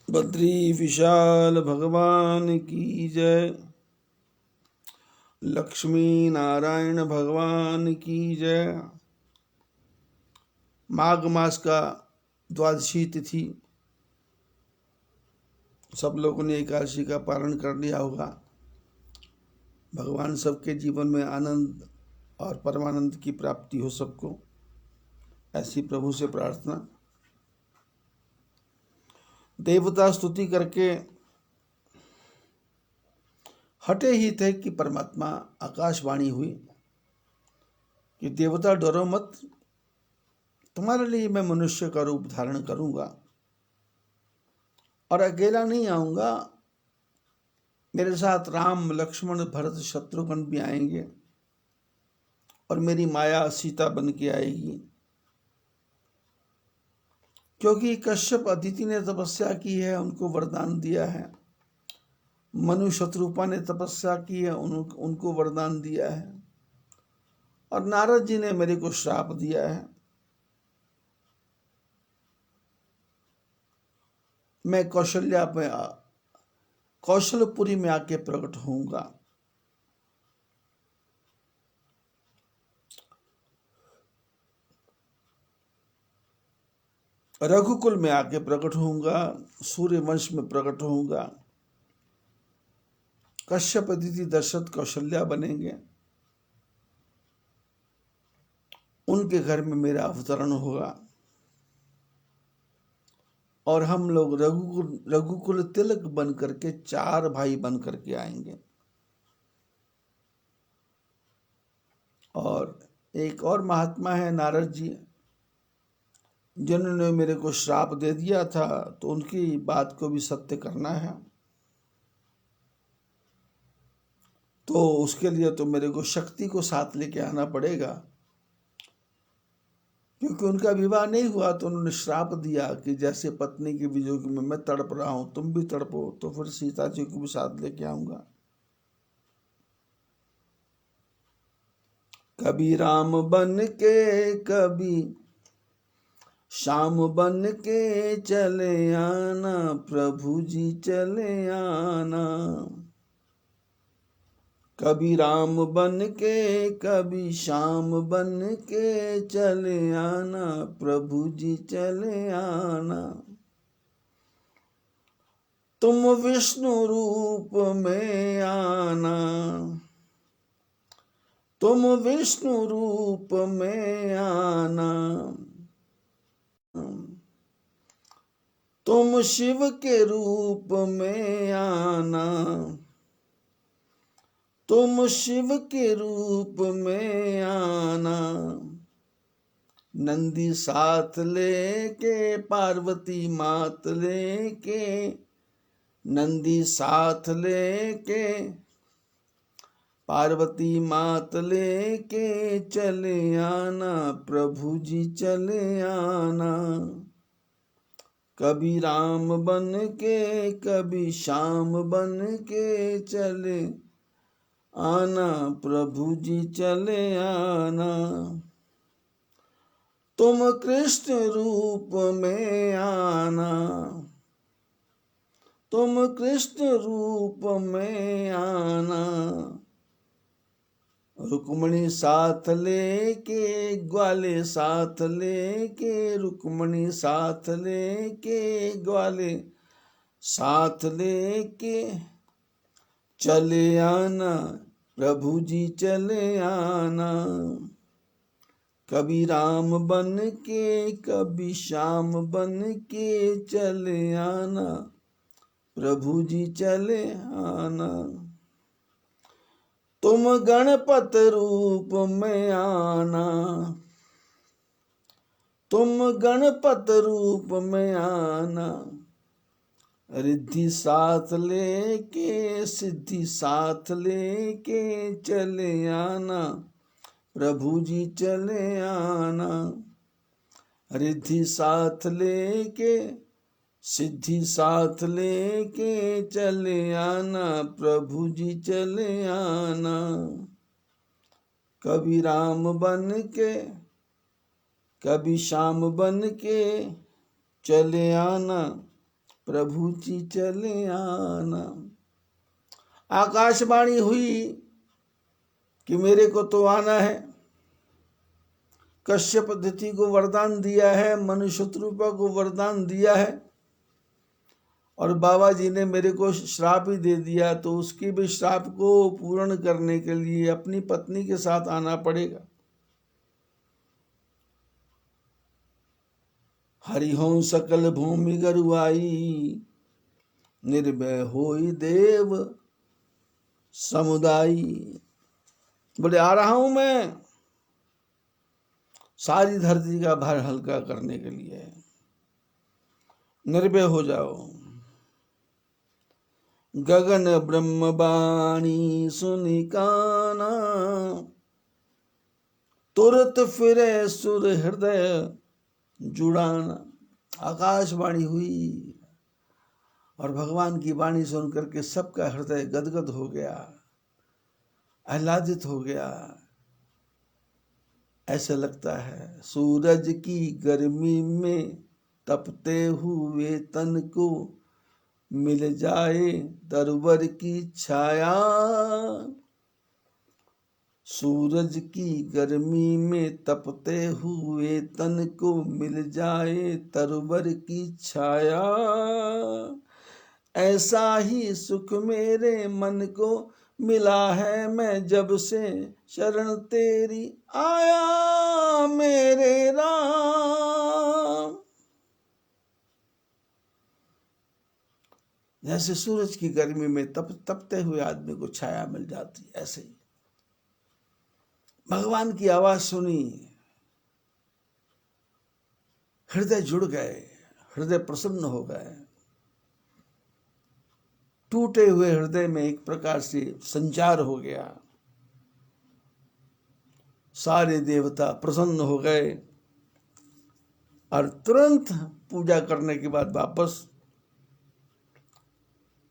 बद्री विशाल भगवान की जय। लक्ष्मी नारायण भगवान की जय। माघ मास का द्वादशी तिथि, सब लोगों ने एकादशी का पालन कर लिया होगा। भगवान सबके जीवन में आनंद और परमानंद की प्राप्ति हो सबको, ऐसी प्रभु से प्रार्थना। देवता स्तुति करके हटे ही थे कि परमात्मा आकाशवाणी हुई कि देवता डरो मत, तुम्हारे लिए मैं मनुष्य का रूप धारण करूंगा और अकेला नहीं आऊंगा, मेरे साथ राम लक्ष्मण भरत शत्रुघ्न भी आएंगे और मेरी माया सीता बन के आएगी। क्योंकि कश्यप अदिति ने तपस्या की है, उनको वरदान दिया है। मनु शत्रुपा ने तपस्या की है, उनको वरदान दिया है। और नारद जी ने मेरे को श्राप दिया है। मैं कौशलपुरी में आके प्रकट होऊंगा। रघुकुल में आके प्रकट होऊंगा, सूर्य वंश में प्रकट होऊंगा। कश्यप अदिति दशरथ कौशल्या बनेंगे, उनके घर में मेरा अवतरण होगा और हम लोग रघुकुल तिलक बन करके 4 भाई बन करके आएंगे। और एक और महात्मा है नारद जी, जिन्होंने मेरे को श्राप दे दिया था, तो उनकी बात को भी सत्य करना है। तो उसके लिए तो मेरे को शक्ति को साथ लेके आना पड़ेगा, क्योंकि उनका विवाह नहीं हुआ तो उन्होंने श्राप दिया कि जैसे पत्नी के वियोग में मैं तड़प रहा हूं, तुम भी तड़पो। तो फिर सीता जी को भी साथ लेके आऊंगा। कभी राम बन के कभी श्याम बन के चले आना, प्रभु जी चले आना। कभी राम बन के कभी श्याम बन के चले आना, प्रभु जी चले आना। तुम विष्णु रूप में आना, तुम विष्णु रूप में आना। तुम शिव के रूप में आना, तुम शिव के रूप में आना। नंदी साथ लेके पार्वती मात लेके, नंदी साथ लेके पार्वती मात लेके चले आना, प्रभु जी चले आना। कभी राम बन के कभी श्याम बन के चले आना, प्रभु जी चले आना। तुम कृष्ण रूप में आना, तुम कृष्ण रूप में आना। रुक्मणी साथ लेके ग्वाले साथ लेके, रुक्मणी साथ लेके ग्वाले साथ लेके चले आना, प्रभु जी चले आना। कभी राम बन के कभी श्याम बन के चले आना, प्रभु जी चले आना। तुम गणपत रूप में आना, तुम गणपत रूप में आना। रिद्धि साथ लेके सिद्धि साथ लेके चले आना, प्रभु जी चले आना। रिद्धि साथ लेके सिद्धि साथ लेके चले आना, प्रभु जी चले आना। कभी राम बन के कभी श्याम बन के चले आना, प्रभु जी चले आना। आकाशवाणी हुई कि मेरे को तो आना है। कश्यप अदिति को वरदान दिया है, मनु शत्रुपा को वरदान दिया है, और बाबा जी ने मेरे को श्राप ही दे दिया, तो उसकी भी श्राप को पूर्ण करने के लिए अपनी पत्नी के साथ आना पड़ेगा। हरिहों सकल भूमि गरुआई, निर्भय होई देव समुदायी। बोले आ रहा हूं मैं सारी धरती का भार हल्का करने के लिए, निर्भय हो जाओ। गगन ब्रह्म बाणी सुनि काना, तुरत फिरे सुर हृदय जुड़ाना। आकाशवाणी हुई और भगवान की वाणी सुन करके सबका हृदय गदगद हो गया, आह्लादित हो गया। ऐसा लगता है सूरज की गर्मी में तपते हुए तन को मिल जाए तरवर की छाया। सूरज की गर्मी में तपते हुए तन को मिल जाए तरवर की छाया। ऐसा ही सुख मेरे मन को मिला है, मैं जब से शरण तेरी आया मेरे राम। जैसे सूरज की गर्मी में तपते हुए आदमी को छाया मिल जाती, ऐसे ही भगवान की आवाज सुनी, हृदय जुड़ गए, हृदय प्रसन्न हो गए। टूटे हुए हृदय में एक प्रकार से संचार हो गया। सारे देवता प्रसन्न हो गए और तुरंत पूजा करने के बाद वापस।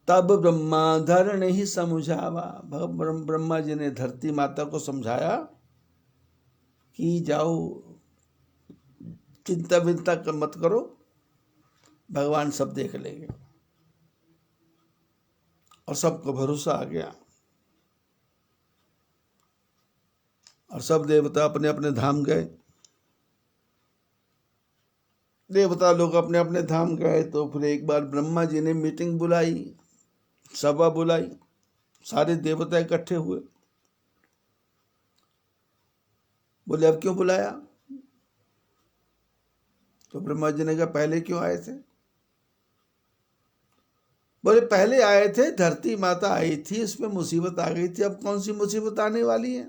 तब ब्रह्माधर ने ही समझावा, ब्रह्मा जी ने धरती माता को समझाया कि जाओ, चिंता विंता मत करो, भगवान सब देख लेंगे। और सबको भरोसा आ गया और सब देवता अपने अपने धाम गए। देवता लोग अपने अपने धाम गए तो फिर एक बार ब्रह्मा जी ने मीटिंग बुलाई, सभा बुलाई, सारे देवता इकट्ठे हुए। बोले अब क्यों बुलाया? तो ब्रह्मा जी ने कहा पहले क्यों आए थे? बोले पहले आए थे, धरती माता आई थी, उसमें मुसीबत आ गई थी, अब कौन सी मुसीबत आने वाली है?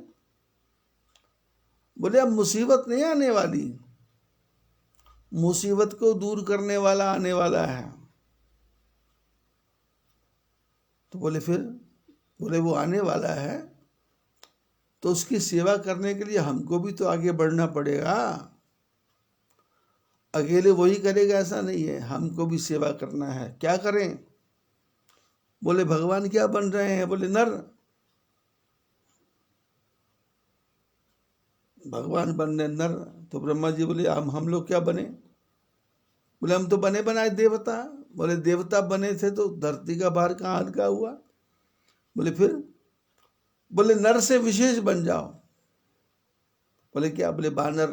बोले अब मुसीबत नहीं आने वाली, मुसीबत को दूर करने वाला आने वाला है। तो बोले फिर? बोले वो आने वाला है तो उसकी सेवा करने के लिए हमको भी तो आगे बढ़ना पड़ेगा। अकेले वही करेगा ऐसा नहीं है, हमको भी सेवा करना है। क्या करें? बोले भगवान क्या बन रहे हैं? बोले नर। भगवान बन रहे नर। तो ब्रह्मा जी बोले हम लोग क्या बने? बोले हम तो बने बनाए देवता। बोले देवता बने थे तो धरती का भार कहाँ हल्का हुआ? बोले फिर? बोले नर से विशेष बन जाओ। बोले क्या? बोले बानर।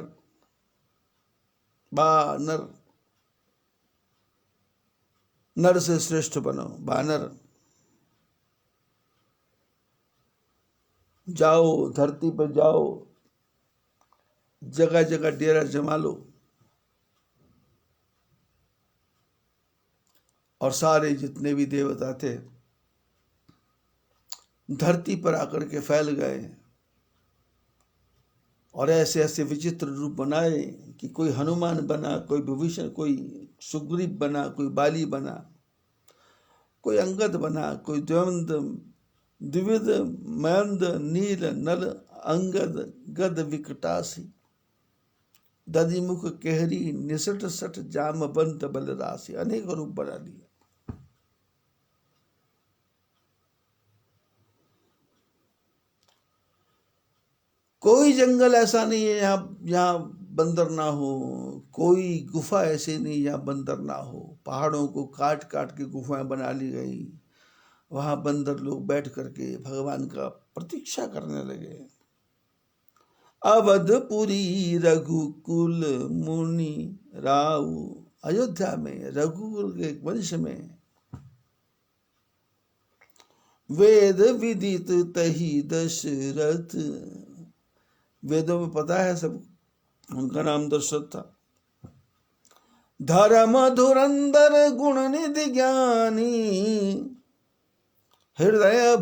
बानर, नर से श्रेष्ठ बनो, बानर। जाओ, धरती पर जाओ, जगह जगह डेरा जमा लो और सारे जितने भी देवता थे धरती पर आकर के फैल गए और ऐसे ऐसे विचित्र रूप बनाए कि कोई हनुमान बना, कोई विभीषण, कोई सुग्रीव बना, कोई बाली बना, कोई अंगद बना, कोई द्विविध मयंद नील नल अंगद गद विकटासी, दधिमुख केहरी निसट सठ जामवंत बलराशि। अनेक रूप बना लिए। कोई जंगल ऐसा नहीं है यहाँ बंदर ना हो, कोई गुफा ऐसे नहीं जहाँ बंदर ना हो। पहाड़ों को काट काट के गुफाएं बना ली गई, वहां बंदर लोग बैठ करके भगवान का प्रतीक्षा करने लगे। अवधपुरी रघुकुल मुनि राव, अयोध्या में रघुकुल के वंश में वेद विदित तही दशरथ, वेदों में पता है सब, उनका नाम दशरथ था। धर्म धुरंधर गुण निधि ज्ञानी, हृदय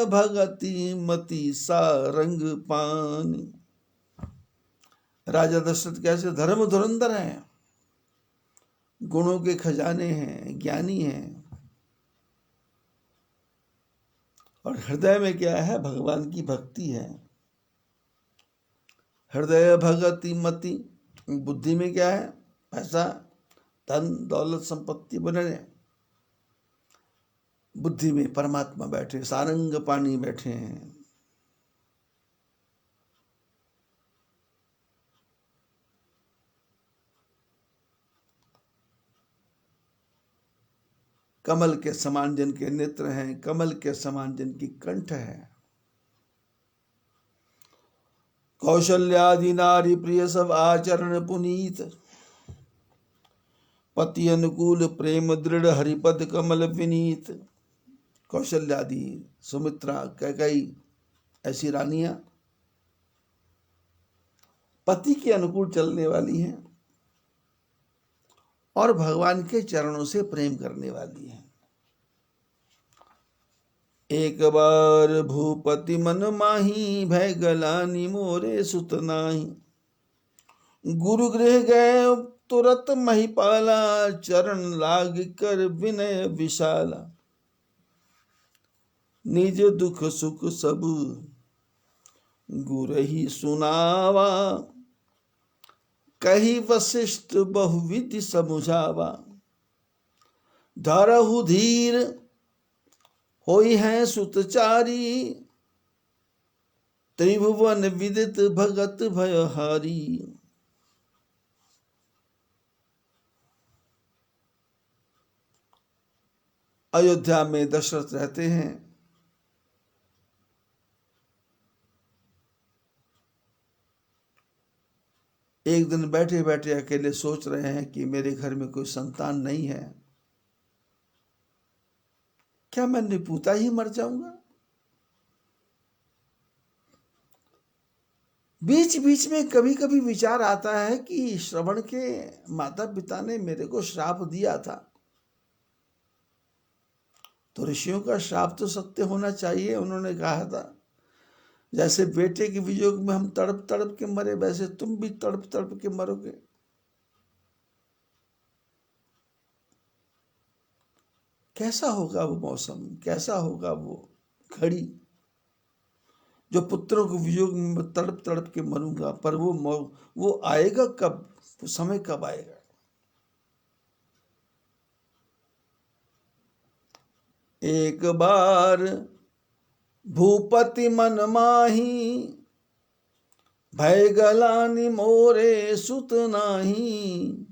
भगति मति सारंग पानी। राजा दशरथ कैसे धर्म धुरंधर हैं, गुणों के खजाने हैं, ज्ञानी हैं, और हृदय में क्या है, भगवान की भक्ति है। हृदय भगति मति, बुद्धि में क्या है, पैसा धन दौलत संपत्ति बनने, बुद्धि में परमात्मा बैठे, सारंग पानी बैठे हैं। कमल के समान जिनके नेत्र हैं, कमल के समान जिनकी कंठ है। कौशल्यादि नारी प्रिय सब आचरण पुनीत, पति अनुकूल प्रेम दृढ़ हरिपद कमल विनीत। कौशल्यादि, सुमित्रा, कैकेयी ऐसी रानियां पति के अनुकूल चलने वाली हैं और भगवान के चरणों से प्रेम करने वाली हैं। एक बार भूपति मन माही, भय गलानी मोरे सुत नाही। गुरु गृह गए तुरत महिपाला, चरण लाग कर विनय विशाला। निज दुख सुख सब गुरहि सुनावा, कही वशिष्ठ बहुविधि समुझावा। धरहु धीर होई है सुतचारी, त्रिभुवन विदित भगत भयहारी। अयोध्या में दशरथ रहते हैं। एक दिन बैठे बैठे अकेले सोच रहे हैं कि मेरे घर में कोई संतान नहीं है, क्या मैं निपुता ही मर जाऊंगा? बीच बीच में कभी कभी विचार आता है कि श्रवण के माता पिता ने मेरे को श्राप दिया था, तो ऋषियों का श्राप तो सत्य होना चाहिए। उन्होंने कहा था जैसे बेटे के वियोग में हम तड़प तड़प के मरे, वैसे तुम भी तड़प तड़प के मरोगे। कैसा होगा वो मौसम, कैसा होगा वो घड़ी, जो पुत्रों के वियोग में तड़प तड़प के मरूंगा। पर वो आएगा कब, वो समय कब आएगा? एक बार भूपति मन माही, भय गलानी मोरे सुत नाही।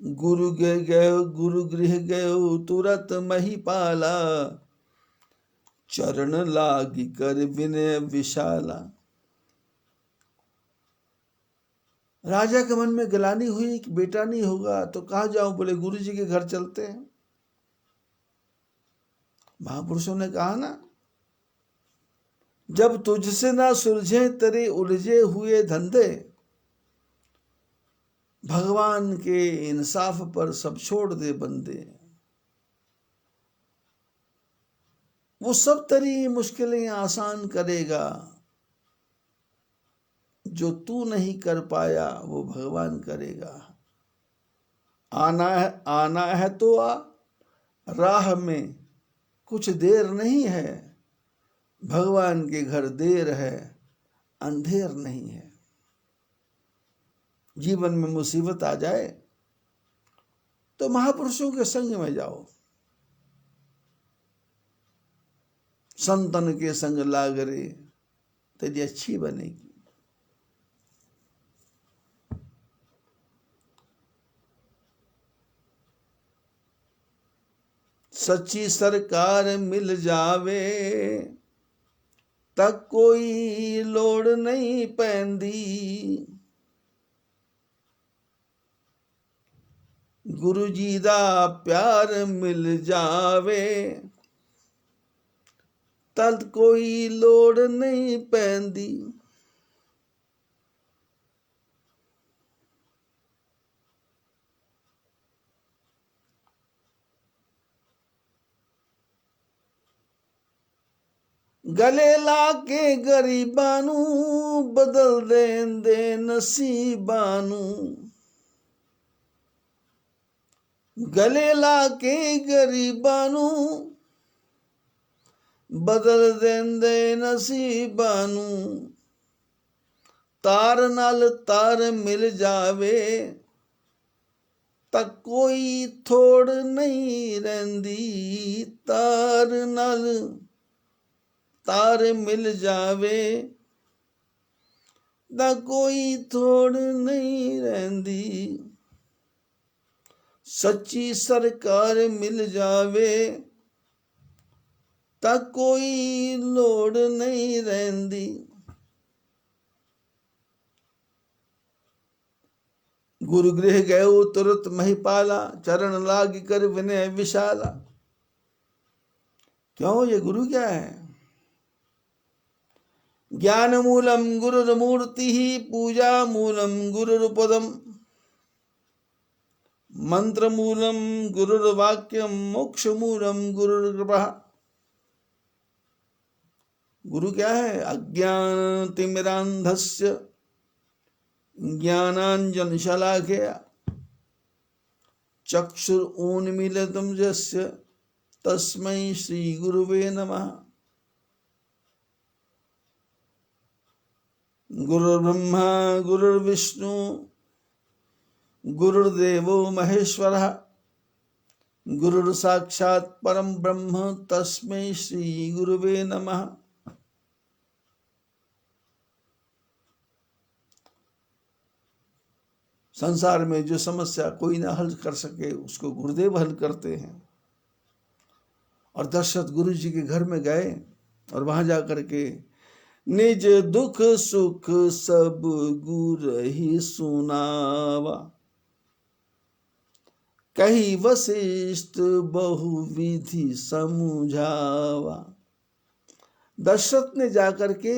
गुरु गृह गयो तुरत महिपाला, चरण लागी कर विनय विशाला। राजा के मन में गलानी हुई कि बेटा नहीं होगा तो कहाँ जाऊं? बोले गुरु जी के घर चलते हैं। महापुरुषों ने कहा ना, जब तुझसे ना सुलझे तेरे उलझे हुए धंधे, भगवान के इंसाफ पर सब छोड़ दे बंदे। वो सब तेरी मुश्किलें आसान करेगा, जो तू नहीं कर पाया वो भगवान करेगा। आना है तो आ, राह में कुछ देर नहीं है। भगवान के घर देर है, अंधेर नहीं है। जीवन में मुसीबत आ जाए तो महापुरुषों के संग में जाओ, संतन के संग लागरे तेरी अच्छी बनेगी। सच्ची सरकार मिल जावे तक कोई लोड़ नहीं पैंदी। गुरु जी दा प्यार मिल जावे तद कोई लोड़ नहीं पैंदी। गले लाके गरीबानू बदल देंदे नसीबानू। गले लाके गरीबानू बदल देंदे नसीबानू। तार नाल तार मिल जावे तक कोई थोड़ नहीं रहिंदी। तार नाल तार मिल जावे दा कोई थोड़ नहीं रहिंदी। सच्ची सरकार मिल जावे ता कोई लोड़ नहीं रहिंदी। गुरु गृह गयो तुरत महिपाला चरण लाग कर विनय विशाला। क्यों, ये गुरु क्या है? ज्ञान मूलम गुरुर्मूर्ति पूजा मूलम गुरुर्पदम मंत्र मूलम गुरुर्वाक्यम मोक्ष मूलम गुरुर्कृपा। गुरु क्या है? अज्ञान तिमिरांधस्य ज्ञानांजन शलाघया चक्षुर उन्मीलितं यस्य तस्मै श्री गुरुवे नमः। गुरुर्ब्रह्मा गुरुर्विष्णु गुरुर्देवो महेश्वरः गुरुर्साक्षात् परम ब्रह्म तस्मै श्री गुरुवे नमः। संसार में जो समस्या कोई ना हल कर सके उसको गुरुदेव हल करते हैं। और दशरथ गुरु जी के घर में गए और वहां जाकर के निज दुख सुख सब गुर ही सुनावा कही वशिष्ठ बहुविधि समझावा। दशरथ ने जाकर के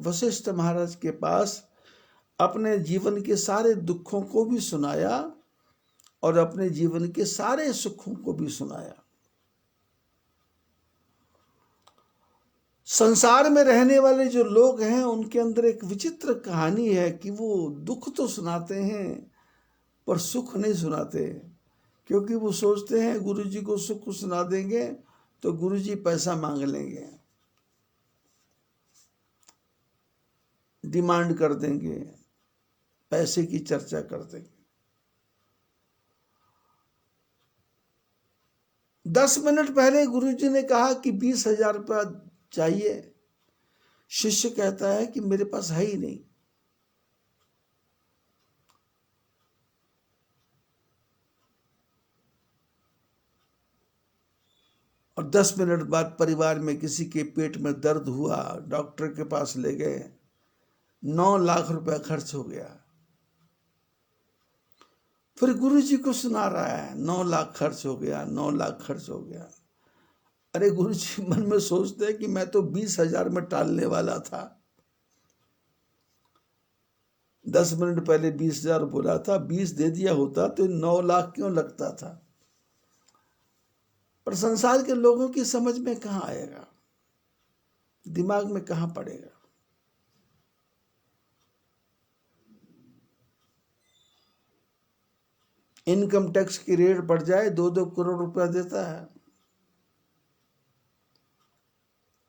वशिष्ठ महाराज के पास अपने जीवन के सारे दुखों को भी सुनाया और अपने जीवन के सारे सुखों को भी सुनाया। संसार में रहने वाले जो लोग हैं उनके अंदर एक विचित्र कहानी है कि वो दुख तो सुनाते हैं पर सुख नहीं सुनाते, क्योंकि वो सोचते हैं गुरु जी को सुख सुना देंगे तो गुरु जी पैसा मांग लेंगे, डिमांड कर देंगे, पैसे की चर्चा कर देंगे। 10 मिनट पहले गुरु जी ने कहा कि 20,000 रुपया चाहिए। शिष्य कहता है कि मेरे पास है ही नहीं। और 10 मिनट बाद परिवार में किसी के पेट में दर्द हुआ, डॉक्टर के पास ले गए, 9 लाख रुपया खर्च हो गया। फिर गुरु जी को सुना रहा है 9 लाख खर्च हो गया, 9 लाख खर्च हो गया। अरे गुरु जी मन में सोचते हैं कि मैं तो 20,000 में टालने वाला था, 10 मिनट पहले 20,000 बोला था, 20 दे दिया होता तो 9 लाख क्यों लगता था। पर संसार के लोगों की समझ में कहाँ आएगा, दिमाग में कहाँ पड़ेगा। इनकम टैक्स की रेट बढ़ जाए 2-2 करोड़ रुपया देता है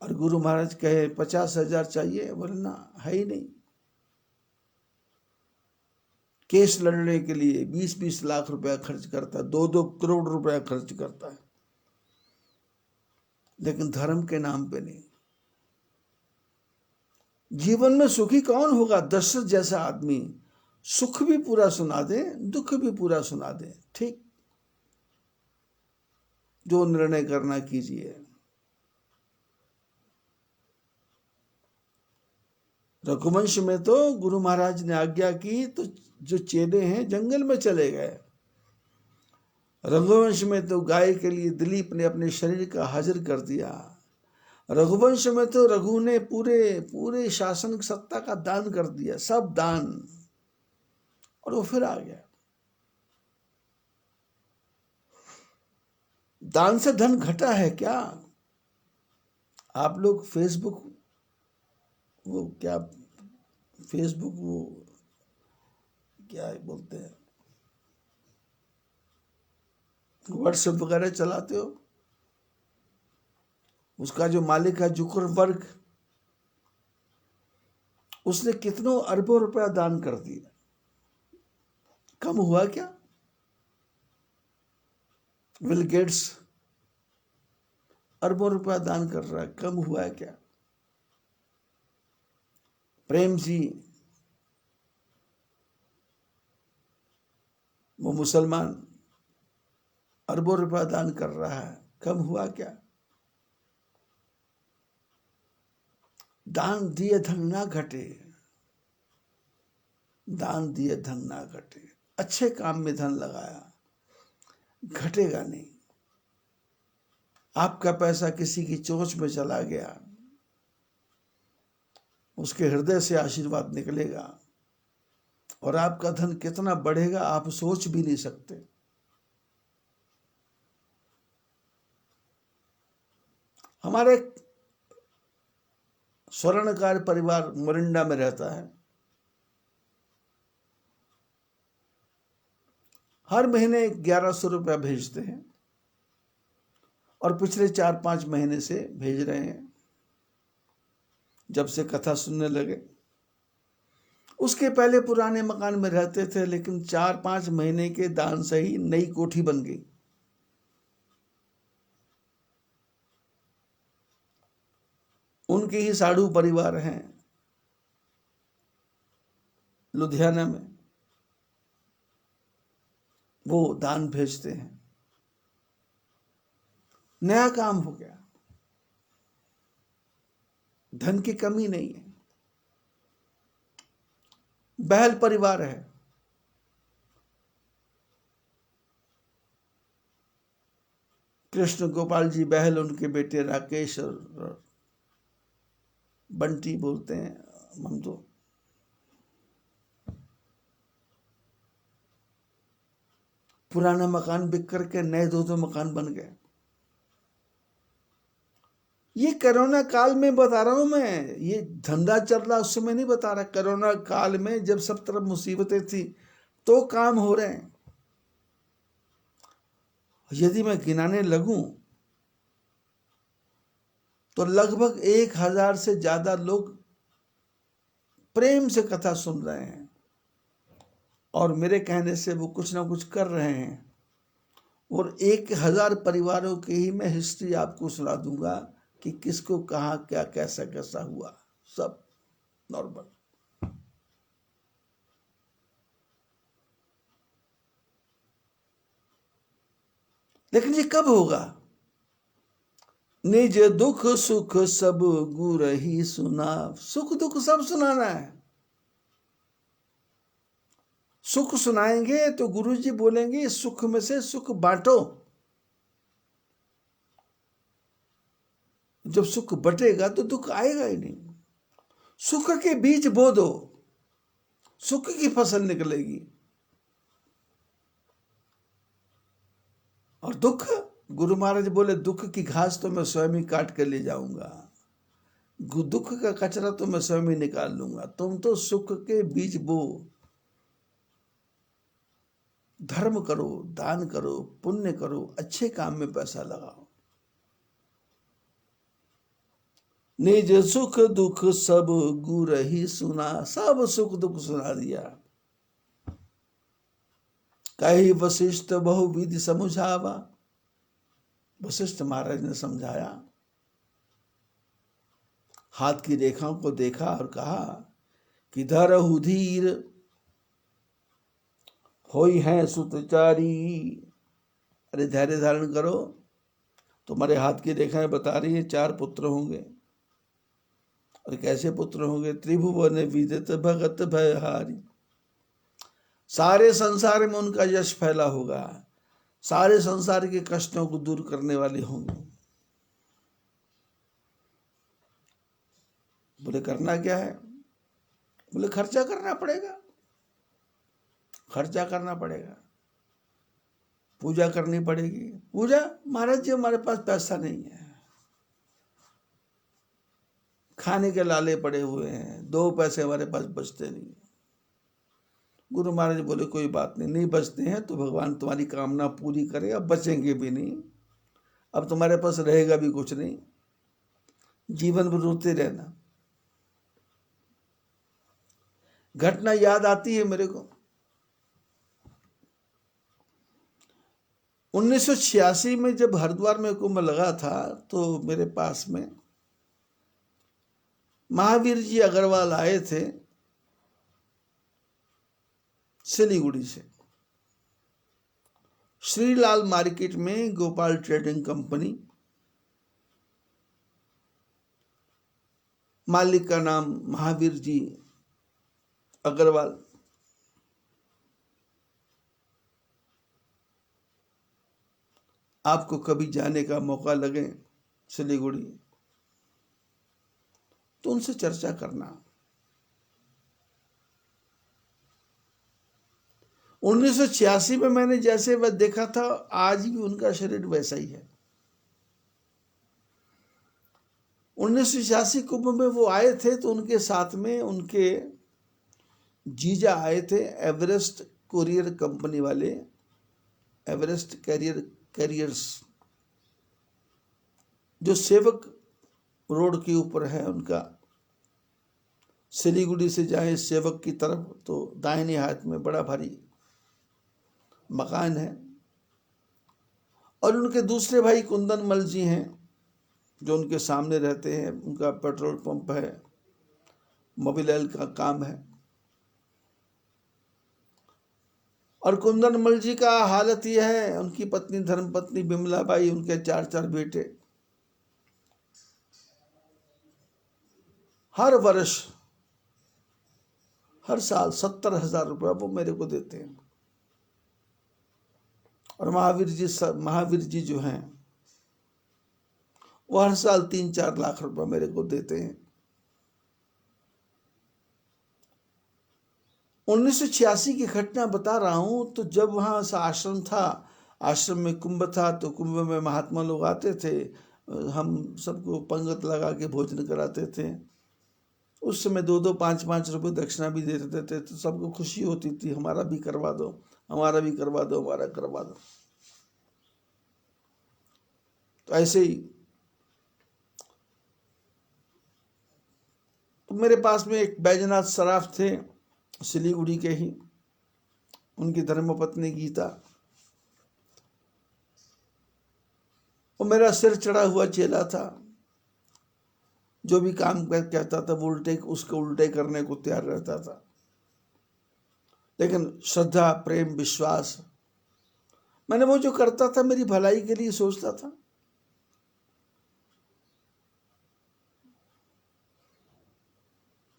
और गुरु महाराज कहे 50,000 चाहिए, बोले ना है ही नहीं। केस लड़ने के लिए 20-20 लाख रुपया खर्च करता है, 2-2 करोड़ रुपया खर्च करता है, लेकिन धर्म के नाम पे नहीं। जीवन में सुखी कौन होगा? दशरथ जैसा आदमी सुख भी पूरा सुना दे, दुख भी पूरा सुना दे। ठीक, जो निर्णय करना कीजिए। रघुवंश में तो गुरु महाराज ने आज्ञा की तो जो चेले हैं जंगल में चले गए। रघुवंश में तो गाय के लिए दिलीप ने अपने शरीर का हाजिर कर दिया। रघुवंश में तो रघु ने पूरे पूरे शासन सत्ता का दान कर दिया, सब दान, और वो फिर आ गया। दान से धन घटा है क्या? आप लोग फेसबुक वो क्या बोलते हैं, व्हाट्सएप वगैरह चलाते हो, उसका जो मालिक है जुकरबर्ग, उसने कितनों अरबों रुपया दान कर दिया, कम हुआ क्या? बिल गेट्स अरबों रुपया दान कर रहा है, कम हुआ है क्या? प्रेम जी वो मुसलमान अरबों रुपया दान कर रहा है, कम हुआ क्या? दान दिए धन ना घटे, दान दिए धन ना घटे। अच्छे काम में धन लगाया, घटेगा नहीं। आपका पैसा किसी की चोंच में चला गया, उसके हृदय से आशीर्वाद निकलेगा, और आपका धन कितना बढ़ेगा आप सोच भी नहीं सकते। हमारे स्वर्णकार परिवार मोरिंडा में रहता है। हर महीने 1100 रुपया भेजते हैं, और पिछले 4-5 महीने से भेज रहे हैं, जब से कथा सुनने लगे। उसके पहले पुराने मकान में रहते थे, लेकिन 4-5 महीने के दान से ही नई कोठी बन गई। उनके ही साधु परिवार हैं लुधियाना में, वो दान भेजते हैं, नया काम हो गया, धन की कमी नहीं है। बहल परिवार है, कृष्ण गोपाल जी बहल, उनके बेटे राकेश और बंटी बोलते हैं हम तो। पुराना मकान बिक करके नए 2 मकान बन गए। ये कोरोना काल में बता रहा हूं मैं, ये धंधा चल रहा उस समय नहीं बता रहा। कोरोना काल में जब सब तरफ मुसीबतें थी तो काम हो रहे हैं। यदि मैं गिनाने लगूं तो लगभग 1000 से ज्यादा लोग प्रेम से कथा सुन रहे हैं, और मेरे कहने से वो कुछ ना कुछ कर रहे हैं। और 1000 परिवारों की ही मैं हिस्ट्री आपको सुना दूंगा कि किसको कहाँ क्या कैसा कैसा हुआ, सब नॉर्मल। लेकिन ये कब होगा? निज दुख सुख सब गुर ही सुना। सुख दुख सब सुनाना है। सुख सुनाएंगे तो गुरुजी बोलेंगे सुख में से सुख बांटो। जब सुख बटेगा तो दुख आएगा ही नहीं। सुख के बीज बो दो, सुख की फसल निकलेगी। और दुख, गुरु महाराज बोले दुख की घास तो मैं स्वयं ही काट कर ले जाऊंगा, दुख का कचरा तो मैं स्वयं ही निकाल लूंगा। तुम तो सुख के बीज बो, धर्म करो, दान करो, पुण्य करो, अच्छे काम में पैसा लगाओ। निज सुख दुख सब गुर ही सुना। सब सुख दुख सुना दिया। कही वशिष्ठ बहुविधि समुझावा। वशिष्ठ महाराज ने समझाया, हाथ की रेखाओं को देखा और कहा कि धरहु धीर होई है सुतचारी। अरे धैर्य धारण करो, तुम्हारे हाथ की रेखाएं बता रही है 4 पुत्र होंगे। और कैसे पुत्र होंगे? त्रिभुवन विदित भगत भयहारी। सारे संसार में उनका यश फैला होगा, सारे संसार के कष्टों को दूर करने वाले होंगे। बोले करना क्या है? बोले खर्चा करना पड़ेगा, खर्चा करना पड़ेगा, पूजा करनी पड़ेगी। पूजा? महाराज जी हमारे पास पैसा नहीं है, खाने के लाले पड़े हुए हैं, 2 पैसे हमारे पास बचते नहीं। गुरु महाराज बोले कोई बात नहीं, नहीं बचते हैं तो भगवान तुम्हारी कामना पूरी करे, अब बचेंगे भी नहीं, अब तुम्हारे पास रहेगा भी कुछ नहीं, जीवन भर रोते रहना। घटना याद आती है मेरे को, 1986 में जब हरिद्वार में कुंभ लगा था तो मेरे पास में महावीर जी अग्रवाल आए थे सिलीगुड़ी से। श्रीलाल मार्केट में गोपाल ट्रेडिंग कंपनी, मालिक का नाम महावीर जी अग्रवाल। आपको कभी जाने का मौका लगे सिलीगुड़ी तो उनसे चर्चा करना। 1986 में मैंने जैसे वह देखा था, आज भी उनका शरीर वैसा ही है। 1986 कुंभ में वो आए थे तो उनके साथ में उनके जीजा आए थे, एवरेस्ट कुरियर कंपनी वाले, एवरेस्ट कैरियर्स, जो सेवक रोड के ऊपर है उनका। सिलीगुड़ी से जाए सेवक की तरफ तो दाहिने हाथ में बड़ा भारी मकान है। और उनके दूसरे भाई कुंदन मल जी हैं जो उनके सामने रहते हैं, उनका पेट्रोल पंप है, मोबिल ऑयल का काम है। और कुंदन मल जी का हालत यह है, उनकी पत्नी धर्मपत्नी बिमला बाई, उनके 4 बेटे, हर वर्ष हर साल 70,000 रुपया वो मेरे को देते हैं। और महावीर जी जो हैं वो हर साल 3-4 लाख रुपया मेरे को देते हैं। 1986 की घटना बता रहा हूं। तो जब वहां सा आश्रम था, आश्रम में कुंभ था, तो कुंभ में महात्मा लोग आते थे, हम सबको पंगत लगा के भोजन कराते थे। उस समय 2-2, 5-5 रुपये दक्षिणा भी दे देते थे, तो सबको खुशी होती थी, हमारा भी करवा दो, हमारा भी करवा दो, हमारा करवा दो। तो ऐसे ही तो मेरे पास में एक बैजनाथ सराफ थे, सिलीगुड़ी के ही, उनकी धर्मपत्नी गीता। वो मेरा सिर चढ़ा हुआ चेला था, जो भी काम कहता था वो उसको उल्टे करने को तैयार रहता था। लेकिन श्रद्धा, प्रेम, विश्वास, मैंने वो जो करता था मेरी भलाई के लिए सोचता था।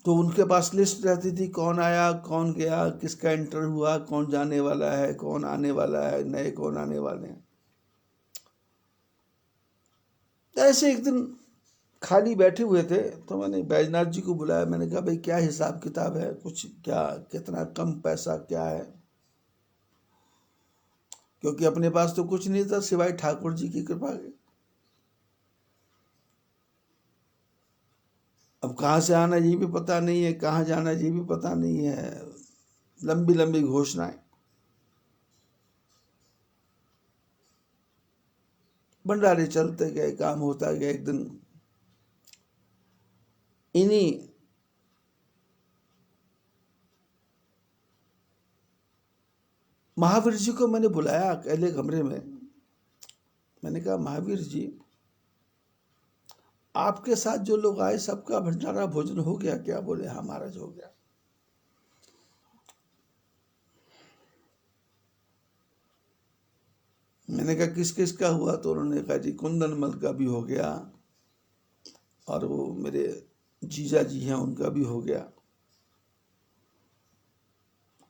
तो उनके पास लिस्ट रहती थी, कौन आया, कौन गया, किसका एंटर हुआ, कौन जाने वाला है, कौन आने वाला है, नए कौन आने वाले हैं। ऐसे एक दिन खाली बैठे हुए थे तो मैंने बैजनाथ जी को बुलाया। मैंने कहा भाई क्या हिसाब किताब है, कुछ क्या, कितना कम पैसा क्या है, क्योंकि अपने पास तो कुछ नहीं था सिवाय ठाकुर जी की कृपा के। अब कहाँ से आना ये भी पता नहीं है, कहाँ जाना ये भी पता नहीं है, लंबी लंबी घोषणाएं। भंडारे चलते गए, काम होता गया। एक दिन इन्हीं महावीर जी को मैंने बुलाया अकेले कमरे में। मैंने कहा महावीर जी, आपके साथ जो लोग आए सबका भंडारा भोजन हो गया क्या? बोले हाँ महाराज हो गया। मैंने कहा किस किस का हुआ? तो उन्होंने कहा जी कुंदनमल का भी हो गया और वो मेरे जीजा जी हैं उनका भी हो गया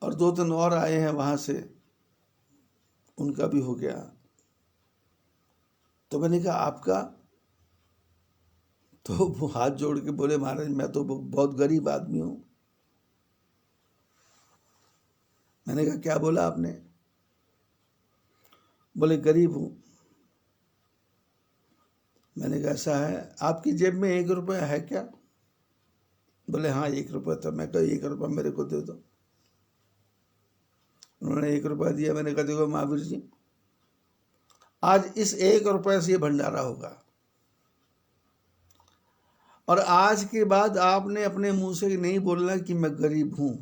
और 2-3 और आए हैं वहां से, उनका भी हो गया। तो मैंने कहा आपका? तो वो हाथ जोड़ के बोले महाराज मैं तो बहुत गरीब आदमी हूं। मैंने कहा क्या बोला आपने? बोले गरीब हूं। मैंने कहा ऐसा है, आपकी जेब में 1 रुपया है क्या? बोले हाँ 1 रुपया था। मैं कहा 1 रुपया मेरे को दे दो। उन्होंने 1 रुपया दिया। मैंने कहा देखो महावीर जी, आज इस 1 रुपये से ये भंडारा होगा और आज के बाद आपने अपने मुंह से नहीं बोलना कि मैं गरीब हूं,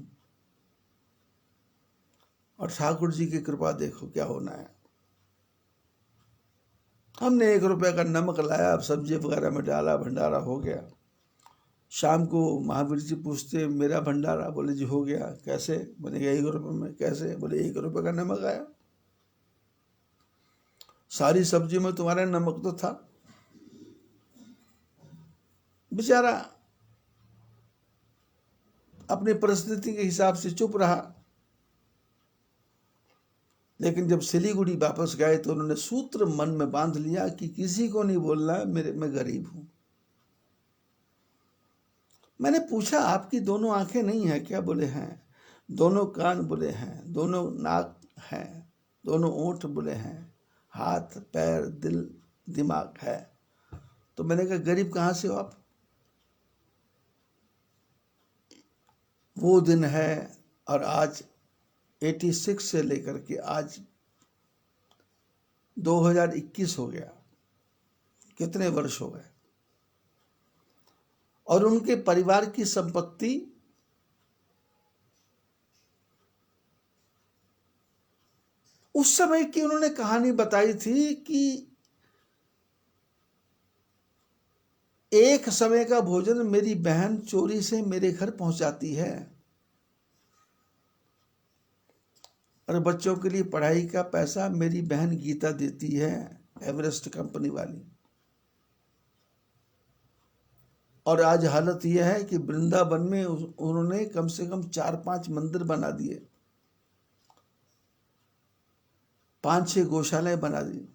और ठाकुर जी की कृपा देखो क्या होना है। हमने 1 रुपये का नमक लाया, अब सब्जी वगैरह में डाला, भंडारा हो गया। शाम को महावीर जी पूछते मेरा भंडारा? बोले जी हो गया। कैसे? मैंने कहा 1 रुपये में। कैसे? बोले 1 रुपये का नमक आया, सारी सब्जी में तुम्हारा नमक तो था। बेचारा अपनी परिस्थिति के हिसाब से चुप रहा, लेकिन जब सिलीगुड़ी वापस गए तो उन्होंने सूत्र मन में बांध लिया कि किसी को नहीं बोलना मैं गरीब हूं। मैंने पूछा आपकी दोनों आंखें नहीं है क्या? बोले हैं। दोनों कान? बोले हैं। दोनों नाक हैं? दोनों ओंठ? बोले हैं। हाथ पैर दिल दिमाग है? तो मैंने कहा गरीब कहां से हो आप? वो दिन है और आज 86 से लेकर के आज 2021 हो गया, कितने वर्ष हो गए। और उनके परिवार की संपत्ति उस समय की उन्होंने कहानी बताई थी कि एक समय का भोजन मेरी बहन चोरी से मेरे घर पहुंचाती है और बच्चों के लिए पढ़ाई का पैसा मेरी बहन गीता देती है, एवरेस्ट कंपनी वाली। और आज हालत यह है कि वृंदावन में उन्होंने कम से कम 4-5 मंदिर बना दिए, 5-6 गौशालाएं बना दी।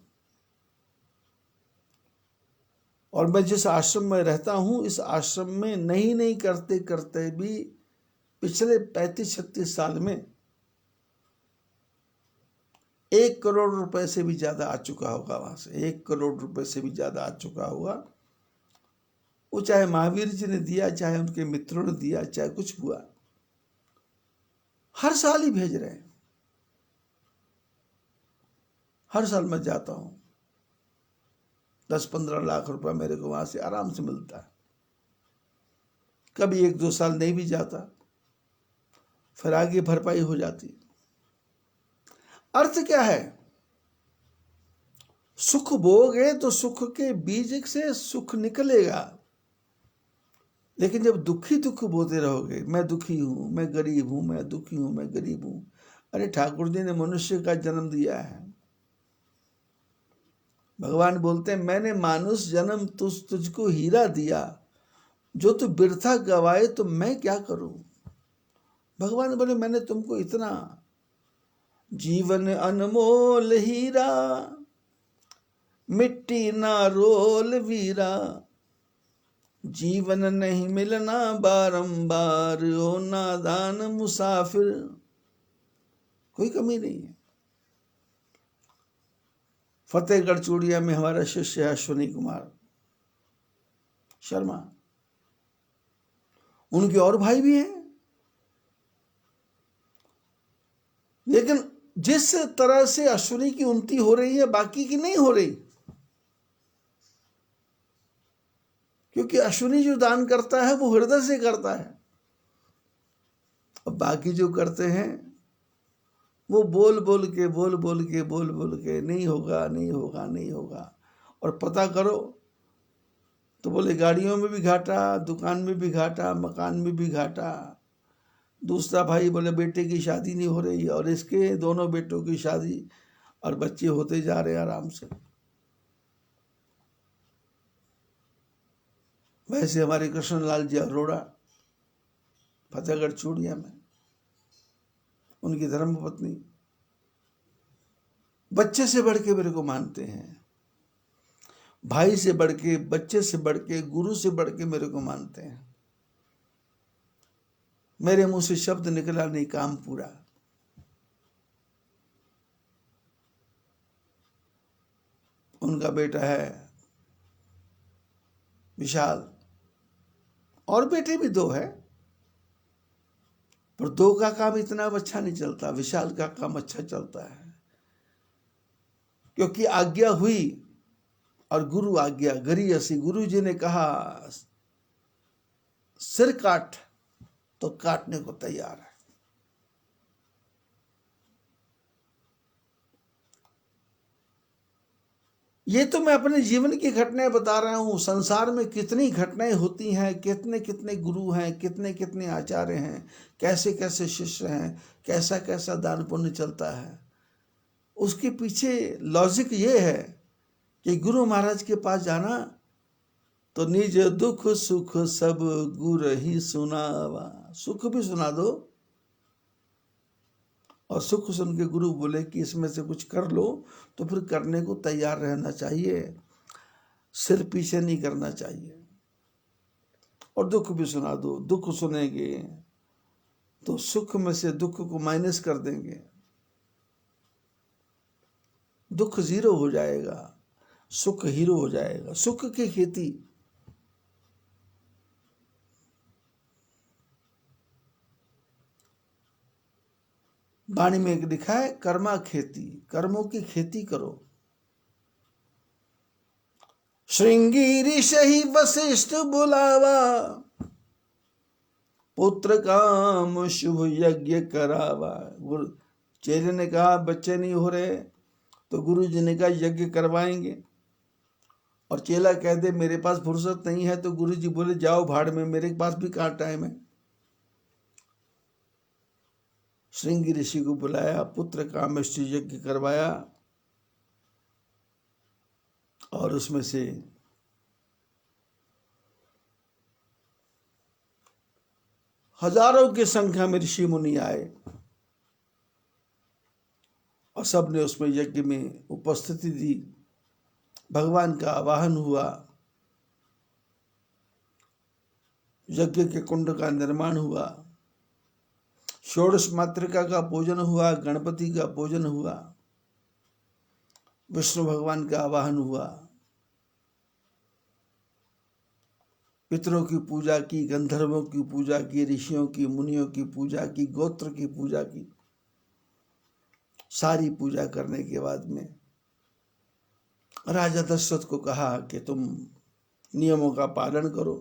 और मैं जिस आश्रम में रहता हूं, इस आश्रम में नहीं करते करते भी पिछले 35-36 साल में 1 करोड़ रुपए से भी ज्यादा आ चुका होगा। वहां से 1 करोड़ रुपए से भी ज्यादा आ चुका होगा। वो चाहे महावीर जी ने दिया, चाहे उनके मित्रों ने दिया, चाहे कुछ हुआ, हर साल ही भेज रहे हैं। हर साल मैं जाता हूं, 10-15 लाख रुपए मेरे को वहां से आराम से मिलता है। कभी 1-2 साल नहीं भी जाता, फिर आगे भरपाई हो जाती। अर्थ क्या है? सुख बोगे तो सुख के बीज से सुख निकलेगा, लेकिन जब दुख बोते रहोगे, मैं दुखी हूं, मैं गरीब हूं, मैं दुखी हूं, मैं गरीब हूं। अरे ठाकुर जी ने मनुष्य का जन्म दिया है। भगवान बोलते हैं मैंने मानुष जन्म तुझको हीरा दिया, जो तू बिरथा गवाए तो मैं क्या करूं। भगवान बोले मैंने तुमको इतना, जीवन अनमोल हीरा, मिट्टी ना रोल वीरा, जीवन नहीं मिलना बारंबार, हो नादान मुसाफिर। कोई कमी नहीं है। फतेहगढ़ चूड़िया में हमारा शिष्य है अश्विनी कुमार शर्मा, उनके और भाई भी हैं, लेकिन जिस तरह से अश्विनी की उन्नति हो रही है बाकी की नहीं हो रही, क्योंकि अश्विनी जो दान करता है वो हृदय से करता है, और बाकी जो करते हैं वो बोल बोल के नहीं होगा नहीं होगा नहीं होगा। और पता करो तो बोले गाड़ियों में भी घाटा, दुकान में भी घाटा, मकान में भी घाटा। दूसरा भाई बोले बेटे की शादी नहीं हो रही, और इसके दोनों बेटों की शादी और बच्चे होते जा रहे आराम से। वैसे हमारे कृष्णलाल जी अरोड़ा फतेहगढ़ चूड़िया में, उनकी धर्मपत्नी बच्चे से बढ़ के मेरे को मानते हैं, भाई से बढ़ के, बच्चे से बढ़ के, गुरु से बढ़ के मेरे को मानते हैं। मेरे मुंह से शब्द निकला नहीं, काम पूरा। उनका बेटा है विशाल, और बेटे भी 2 है, पर 2 का काम इतना अच्छा नहीं चलता, विशाल का काम अच्छा चलता है, क्योंकि आज्ञा हुई और गुरु आज्ञा गरी असी। गुरु जी ने कहा सिर काट, तो काटने को तैयार है। ये तो मैं अपने जीवन की घटनाएं बता रहा हूं। संसार में कितनी घटनाएं होती हैं, कितने कितने गुरु हैं, कितने कितने आचार्य हैं, कैसे कैसे शिष्य हैं, कैसा कैसा दान पुण्य चलता है। उसके पीछे लॉजिक ये है कि गुरु महाराज के पास जाना तो निज दुख सुख सब गुरु ही सुनावा। सुख भी सुना दो और सुख सुन के गुरु बोले कि इसमें से कुछ कर लो, तो फिर करने को तैयार रहना चाहिए, सिर पीछे नहीं करना चाहिए। और दुख भी सुना दो, दुख सुनेंगे तो सुख में से दुख को माइनस कर देंगे, दुख 0 हो जाएगा, सुख हीरो हो जाएगा। सुख की खेती वाणी में एक लिखा है, कर्मा खेती, कर्मों की खेती करो। श्रृंगी ऋषि वशिष्ठ बुलावा, पुत्र काम शुभ यज्ञ करावा। गुरु चेले ने कहा बच्चे नहीं हो रहे, तो गुरु जी ने कहा यज्ञ करवाएंगे। और चेला कह दे मेरे पास फुर्सत नहीं है, तो गुरु जी बोले जाओ भाड़ में, मेरे पास भी कहाँ टाइम है। श्रृंगी ऋषि को बुलाया, पुत्र कामेष्टि यज्ञ करवाया, और उसमें से हजारों की संख्या में ऋषि मुनि आए और सबने उसमें यज्ञ में उपस्थिति दी। भगवान का आवाहन हुआ, यज्ञ के कुंड का निर्माण हुआ, षोडश मातृका का पूजन हुआ, गणपति का पूजन हुआ, विष्णु भगवान का आवाहन हुआ, पितरों की पूजा की, गंधर्वों की पूजा की, ऋषियों की, मुनियों की पूजा की, गोत्र की पूजा की। सारी पूजा करने के बाद में राजा दशरथ को कहा कि तुम नियमों का पालन करो,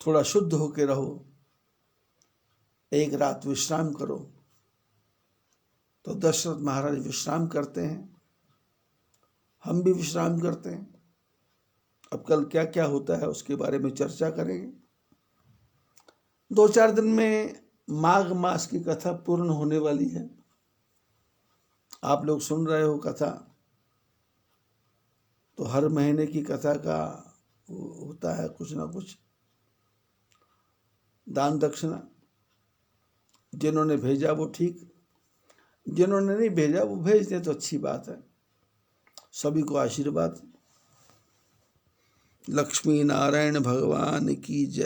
थोड़ा शुद्ध होके रहो, एक रात विश्राम करो। तो दशरथ महाराज विश्राम करते हैं, हम भी विश्राम करते हैं। अब कल क्या क्या होता है उसके बारे में चर्चा करेंगे। 2-4 दिन में माघ मास की कथा पूर्ण होने वाली है। आप लोग सुन रहे हो कथा, तो हर महीने की कथा का होता है कुछ ना कुछ दान दक्षिणा। जिन्होंने भेजा वो ठीक, जिन्होंने नहीं भेजा वो भेज दें तो अच्छी बात है। सभी को आशीर्वाद। लक्ष्मी नारायण भगवान की जय।